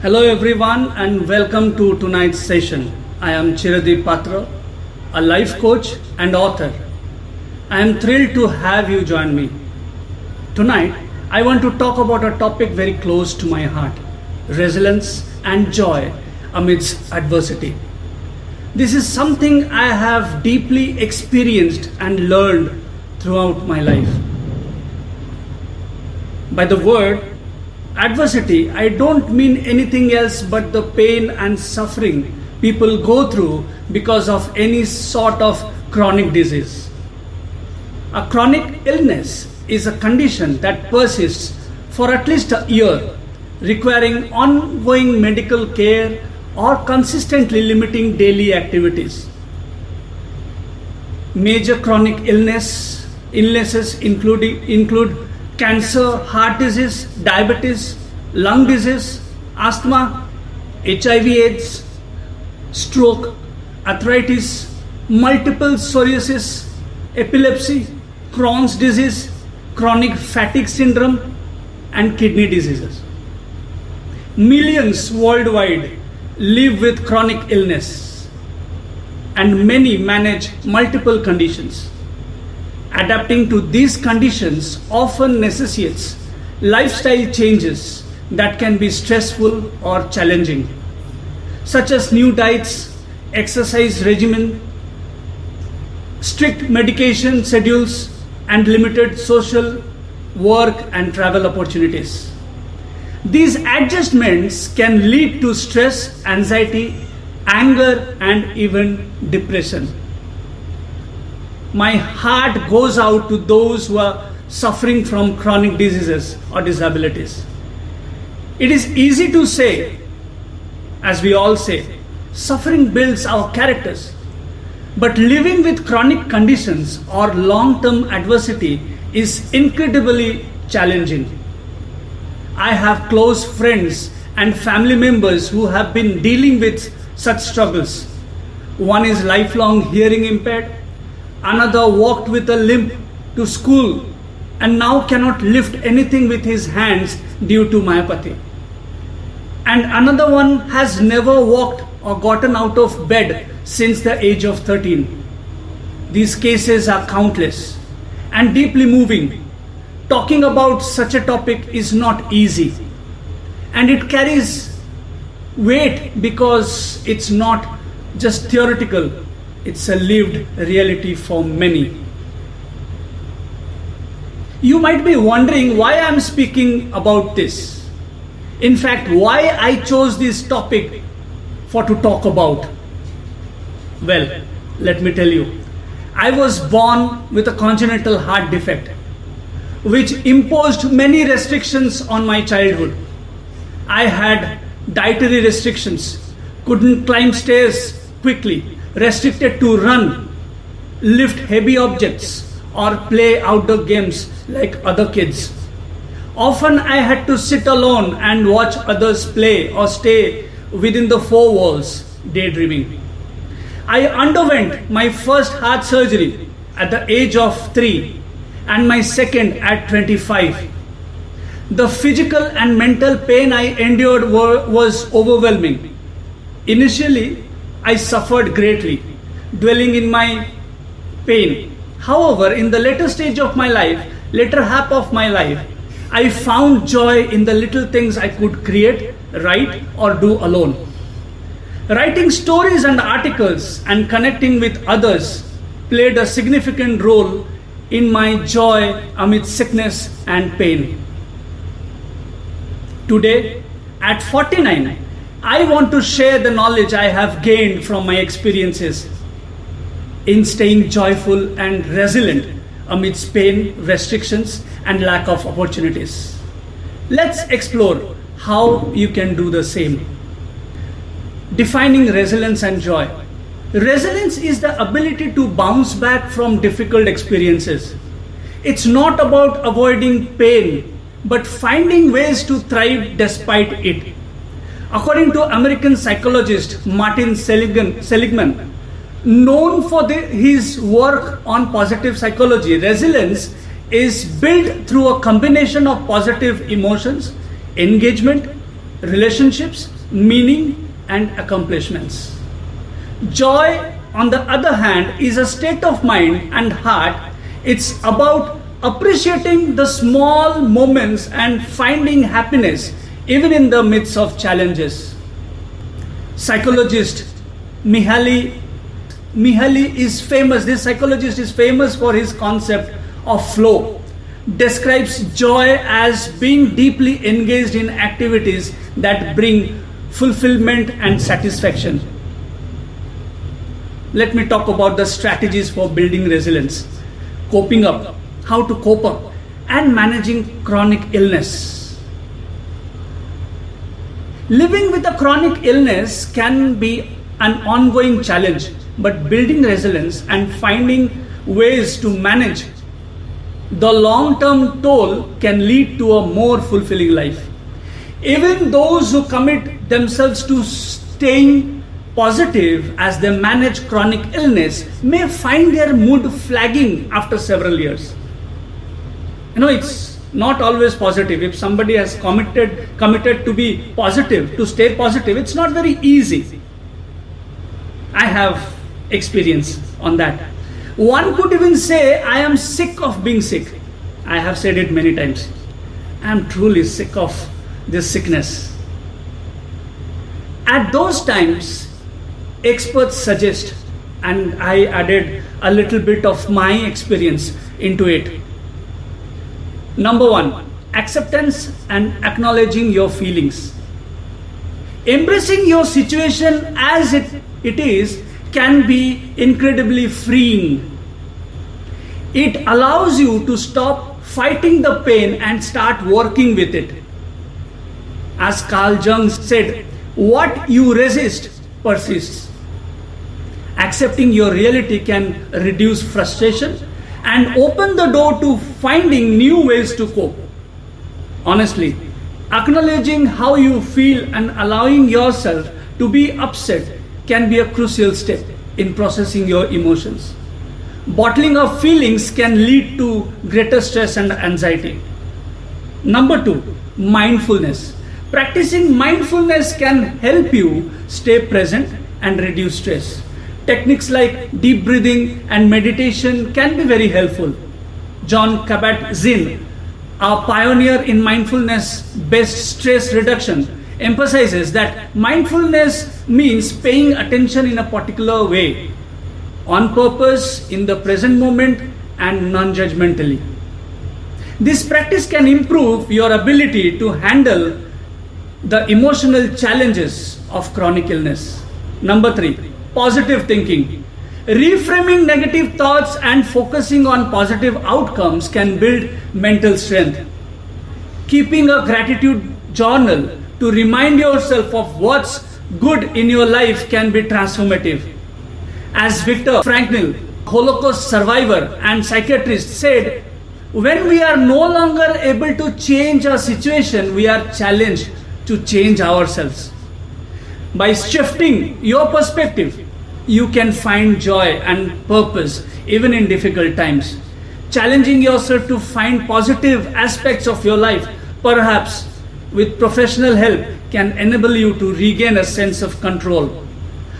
Hello everyone and welcome to tonight's session. I am Chiradeep Patra, a life coach and author. I am thrilled to have you join me. Tonight, I want to talk about a topic very close to my heart: resilience and joy amidst adversity. This is something I have deeply experienced and learned throughout my life. By the word adversity, I don't mean anything else but the pain and suffering people go through because of any sort of chronic disease. A chronic illness is a condition that persists for at least a year, requiring ongoing medical care or consistently limiting daily activities. Major chronic illnesses include cancer, heart disease, diabetes, lung disease, asthma, HIV/AIDS, stroke, arthritis, multiple sclerosis, epilepsy, Crohn's disease, chronic fatigue syndrome, and kidney diseases. Millions worldwide live with chronic illness, and many manage multiple conditions. Adapting to these conditions often necessitates lifestyle changes that can be stressful or challenging, such as new diets, exercise regimen, strict medication schedules, and limited social, work, and travel opportunities. These adjustments can lead to stress, anxiety, anger, and even depression. My heart goes out to those who are suffering from chronic diseases or disabilities. It is easy to say, as we all say, suffering builds our characters. But living with chronic conditions or long-term adversity is incredibly challenging. I have close friends and family members who have been dealing with such struggles. One is lifelong hearing impaired. Another walked with a limp to school and now cannot lift anything with his hands due to myopathy. And another one has never walked or gotten out of bed since the age of 13. These cases are countless and deeply moving. Talking about such a topic is not easy, and it carries weight because it's not just theoretical. It's a lived reality for many. You might be wondering why I'm speaking about this. In fact, why I chose this topic to talk about. Well, let me tell you. I was born with a congenital heart defect, which imposed many restrictions on my childhood. I had dietary restrictions, couldn't climb stairs quickly, restricted to run, lift heavy objects, or play outdoor games like other kids. Often I had to sit alone and watch others play or stay within the four walls, daydreaming. I underwent my first heart surgery at the age of 3 and my second at 25. The physical and mental pain I endured was overwhelming. Initially, I suffered greatly, dwelling in my pain. However, in the later half of my life, I found joy in the little things I could create, write, or do alone. Writing stories and articles and connecting with others played a significant role in my joy amid sickness and pain. Today, at 49, I want to share the knowledge I have gained from my experiences in staying joyful and resilient amidst pain, restrictions, and lack of opportunities. Let's explore how you can do the same. Defining resilience and joy. Resilience is the ability to bounce back from difficult experiences. It's not about avoiding pain, but finding ways to thrive despite it. According to American psychologist Martin Seligman, known for his work on positive psychology, resilience is built through a combination of positive emotions, engagement, relationships, meaning, and accomplishments. Joy, on the other hand, is a state of mind and heart. It's about appreciating the small moments and finding happiness even in the midst of challenges. Psychologist Mihaly is famous. This psychologist is famous for his concept of flow. Describes joy as being deeply engaged in activities that bring fulfillment and satisfaction. Let me talk about the strategies for building resilience, coping up, how to cope up, and managing chronic illness. Living with a chronic illness can be an ongoing challenge, but building resilience and finding ways to manage the long-term toll can lead to a more fulfilling life. Even those who commit themselves to staying positive as they manage chronic illness may find their mood flagging after several years. It's not always positive. If somebody has committed to be positive, to stay positive, it's not very easy. I have experience on that. One could even say, I am sick of being sick. I have said it many times. I am truly sick of this sickness. At those times, experts suggest, and I added a little bit of my experience into it. Number one, acceptance and acknowledging your feelings. Embracing your situation as it is can be incredibly freeing. It allows you to stop fighting the pain and start working with it. As Carl Jung said, what you resist persists. Accepting your reality can reduce frustration and open the door to finding new ways to cope. Honestly, acknowledging how you feel and allowing yourself to be upset can be a crucial step in processing your emotions. Bottling up feelings can lead to greater stress and anxiety. Number two, mindfulness. Practicing mindfulness can help you stay present and reduce stress. Techniques like deep breathing and meditation can be very helpful. John Kabat-Zinn, a pioneer in mindfulness-based stress reduction, emphasizes that mindfulness means paying attention in a particular way, on purpose, in the present moment, and non-judgmentally. This practice can improve your ability to handle the emotional challenges of chronic illness. Number three, positive thinking. Reframing negative thoughts and focusing on positive outcomes can build mental strength. Keeping a gratitude journal to remind yourself of what's good in your life can be transformative. As Viktor Frankl, Holocaust survivor and psychiatrist, said, when we are no longer able to change our situation, we are challenged to change ourselves. By shifting your perspective, you can find joy and purpose even in difficult times. Challenging yourself to find positive aspects of your life, perhaps with professional help, can enable you to regain a sense of control.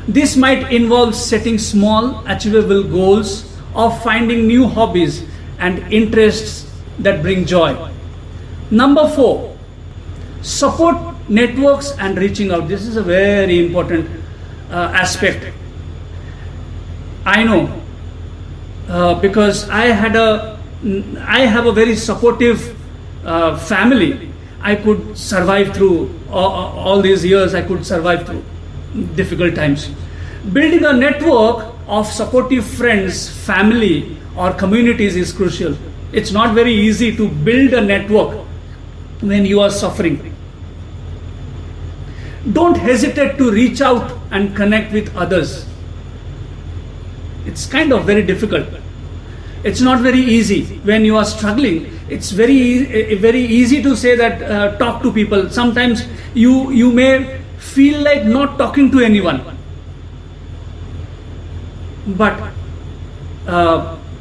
This might involve setting small, achievable goals or finding new hobbies and interests that bring joy. Number four, support networks and reaching out. This is a very important aspect. I know because I have a very supportive family. I could survive through all these years. I could survive through difficult times. Building a network of supportive friends, family, or communities is crucial. It's not very easy to build a network when you are suffering. Don't hesitate to reach out and connect with others. It's kind of very difficult. It's not very easy when you are struggling. It's very easy to say that talk to people. Sometimes you may feel like not talking to anyone. But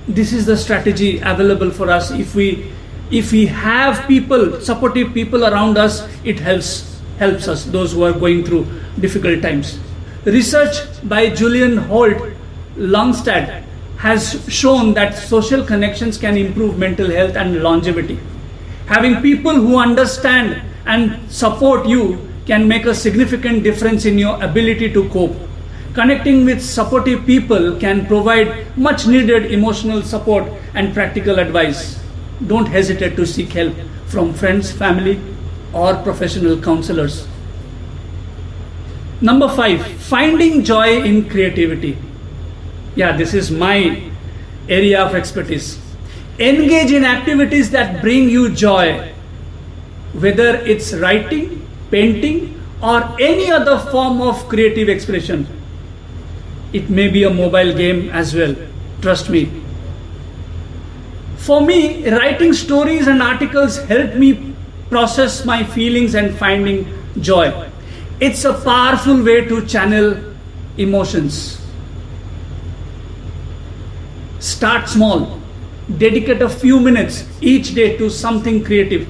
this is the strategy available for us. If we have people, supportive people around us, it helps helps us, those who are going through difficult times. Research by Julian Holt Longstad has shown that social connections can improve mental health and longevity. Having people who understand and support you can make a significant difference in your ability to cope. Connecting with supportive people can provide much needed emotional support and practical advice. Don't hesitate to seek help from friends, family, or professional counselors. Number 5, finding joy in creativity. Yeah, this is my area of expertise. Engage in activities that bring you joy, whether it's writing, painting, or any other form of creative expression. It may be a mobile game as well, trust me. For me, writing stories and articles help me process my feelings and finding joy. It's a powerful way to channel emotions. Start small. Dedicate a few minutes each day to something creative.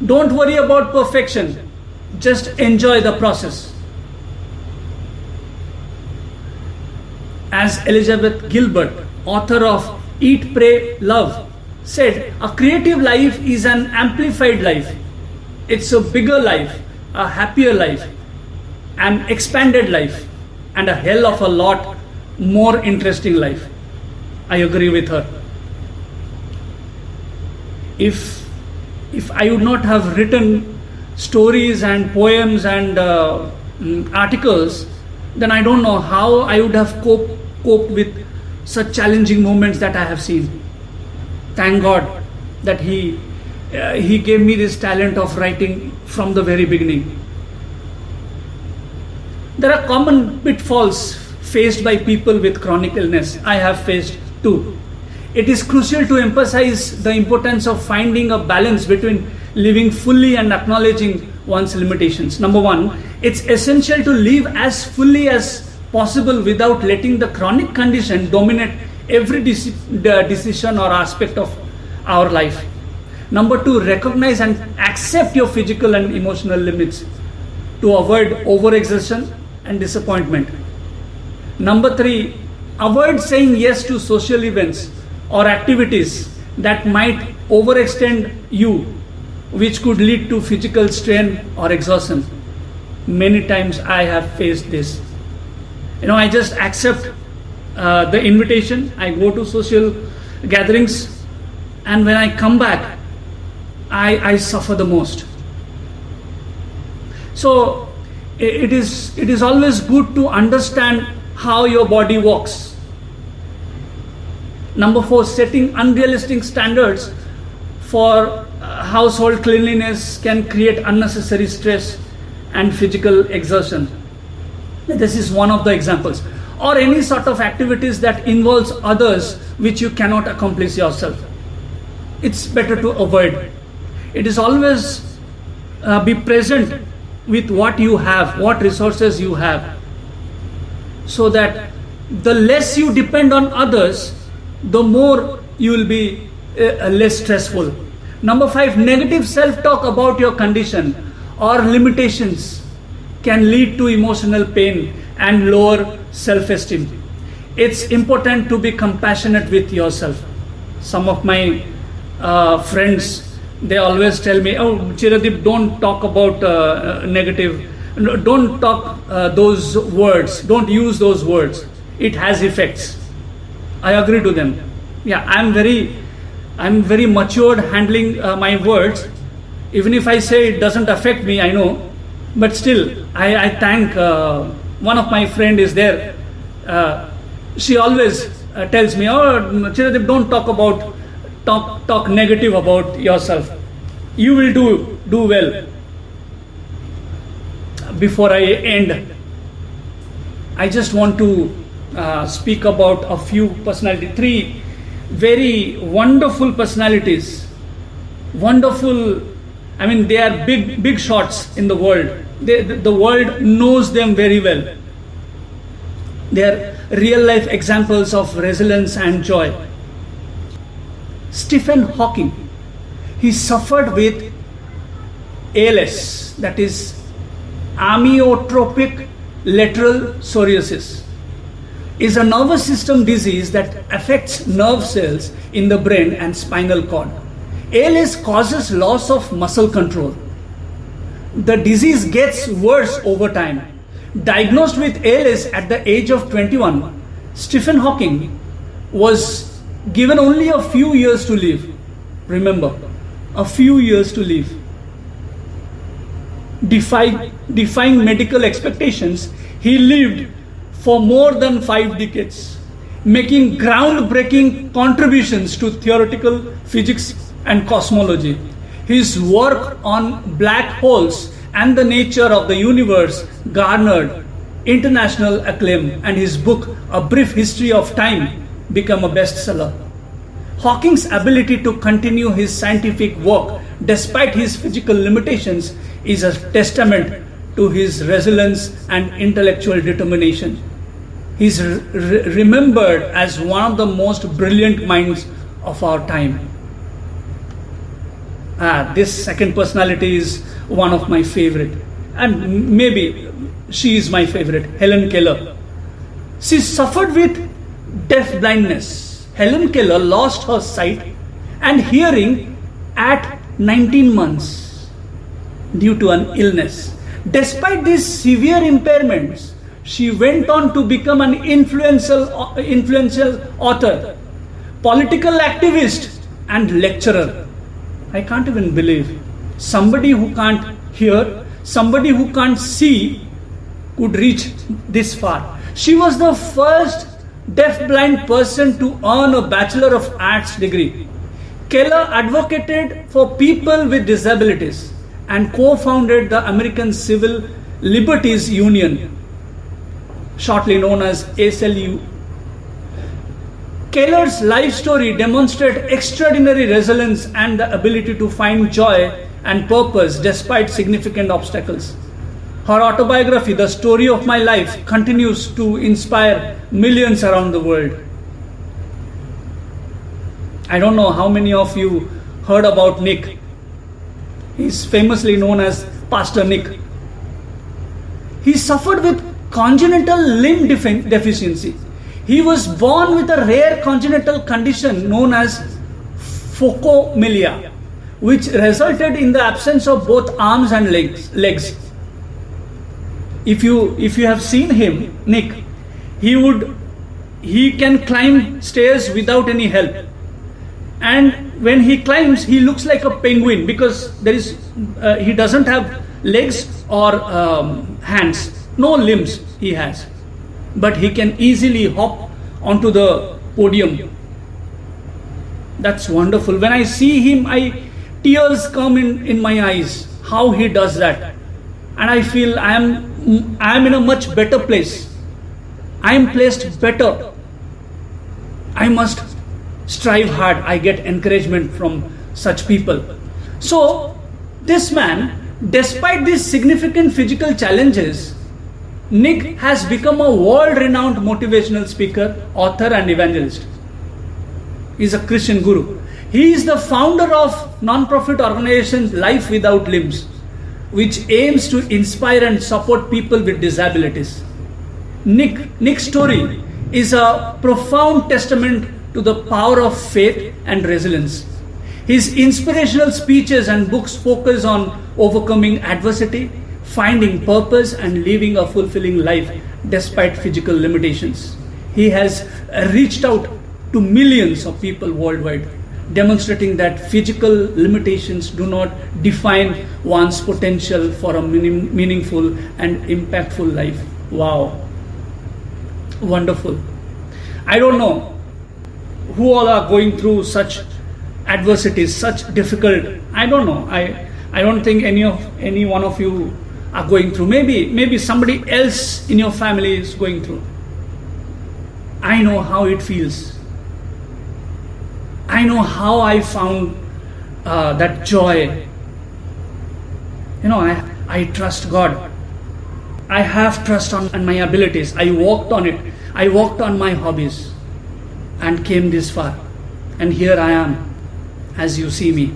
Don't worry about perfection. Just enjoy the process. As Elizabeth Gilbert, author of Eat, Pray, Love, said, a creative life is an amplified life. It's a bigger life, a happier life, an expanded life, and a hell of a lot more interesting life. I agree with her. If I would not have written stories and poems and articles, then I don't know how I would have coped with such challenging moments that I have seen. Thank God that He gave me this talent of writing from the very beginning. There are common pitfalls faced by people with chronic illness. I have faced too. It is crucial to emphasize the importance of finding a balance between living fully and acknowledging one's limitations. Number 1, it's essential to live as fully as possible without letting the chronic condition dominate every decision or aspect of our life. Number 2, recognize and accept your physical and emotional limits to avoid overexertion and disappointment. Number 3, avoid saying yes to social events or activities that might overextend you, which could lead to physical strain or exhaustion. Many times I have faced this. I just accept the invitation, I go to social gatherings, and when I come back, I suffer the most. So it is always good to understand how your body works. Number 4, setting unrealistic standards for household cleanliness can create unnecessary stress and physical exertion. This is one of the examples. Or any sort of activities that involves others which you cannot accomplish yourself. It's better to avoid. It is always be present with what you have, what resources you have, so that the less you depend on others, the more you will be less stressful. Number 5, negative self-talk about your condition or limitations can lead to emotional pain and lower self-esteem. It's important to be compassionate with yourself. Some of my friends, they always tell me, oh, Chiradeep, don't talk about negative, don't talk those words, don't use those words. It has effects. I agree to them. Yeah, I'm very matured handling my words. Even if I say it doesn't affect me, I know. But still, I thank one of my friend is there. She always tells me, oh, Chiradeep, don't talk negative about yourself. You will do well. Before I end, I just want to speak about a few personalities, 3 very wonderful personalities. Wonderful, I mean, they are big shots in the world. The world knows them very well. They are real life examples of resilience and joy. Stephen Hawking, he suffered with ALS, that is amyotrophic lateral sclerosis is a nervous system disease that affects nerve cells in the brain and spinal cord. ALS causes loss of muscle control. The disease gets worse over time. Diagnosed with ALS at the age of 21, Stephen Hawking was given only a few years to live. Remember, a few years to live. Defying medical expectations, he lived for more than 5 decades, making groundbreaking contributions to theoretical physics and cosmology. His work on black holes and the nature of the universe garnered international acclaim, and his book, A Brief History of Time, became a bestseller. Hawking's ability to continue his scientific work despite his physical limitations is a testament to his resilience and intellectual determination. He is remembered as one of the most brilliant minds of our time. This second personality is one of my favorite, and maybe she is my favorite, Helen Keller. She suffered with deaf blindness. Helen Keller lost her sight and hearing at 19 months due to an illness. Despite these severe impairments, she went on to become an influential author, political activist, and lecturer. I can't even believe somebody who can't hear, somebody who can't see could reach this far. She was the first deaf-blind person to earn a Bachelor of Arts degree. Keller advocated for people with disabilities and co-founded the American Civil Liberties Union, shortly known as ACLU. Keller's life story demonstrated extraordinary resilience and the ability to find joy and purpose despite significant obstacles. Her autobiography, The Story of My Life, continues to inspire millions around the world. I don't know how many of you heard about Nick. He's famously known as Pastor Nick. He suffered with congenital limb deficiency. He was born with a rare congenital condition known as phocomelia, which resulted in the absence of both arms and legs. If you have seen him, Nick, he can climb stairs without any help. And when he climbs, he looks like a penguin because he doesn't have legs or hands, no limbs he has. But he can easily hop onto the podium. That's wonderful. When I see him, tears come in my eyes. How he does that, and I feel I am in a much better place. I am placed better. I must strive hard. I get encouragement from such people. So this man, despite these significant physical challenges, Nick has become a world-renowned motivational speaker, author, and evangelist. He is a Christian guru. He is the founder of non-profit organization Life Without Limbs, which aims to inspire and support people with disabilities. Nick's story is a profound testament to the power of faith and resilience. His inspirational speeches and books focus on overcoming adversity, finding purpose, and living a fulfilling life despite physical limitations. He has reached out to millions of people worldwide, demonstrating that physical limitations do not define one's potential for a meaningful and impactful life. Wow. Wonderful. I don't know who all are going through such adversities, such difficult. I don't know. I don't think any one of you are going through. Maybe somebody else in your family is going through. I know how it feels. I know how I found that joy. I trust God. I have trust on my abilities. I walked on it. I walked on my hobbies and came this far. And here I am, as you see me.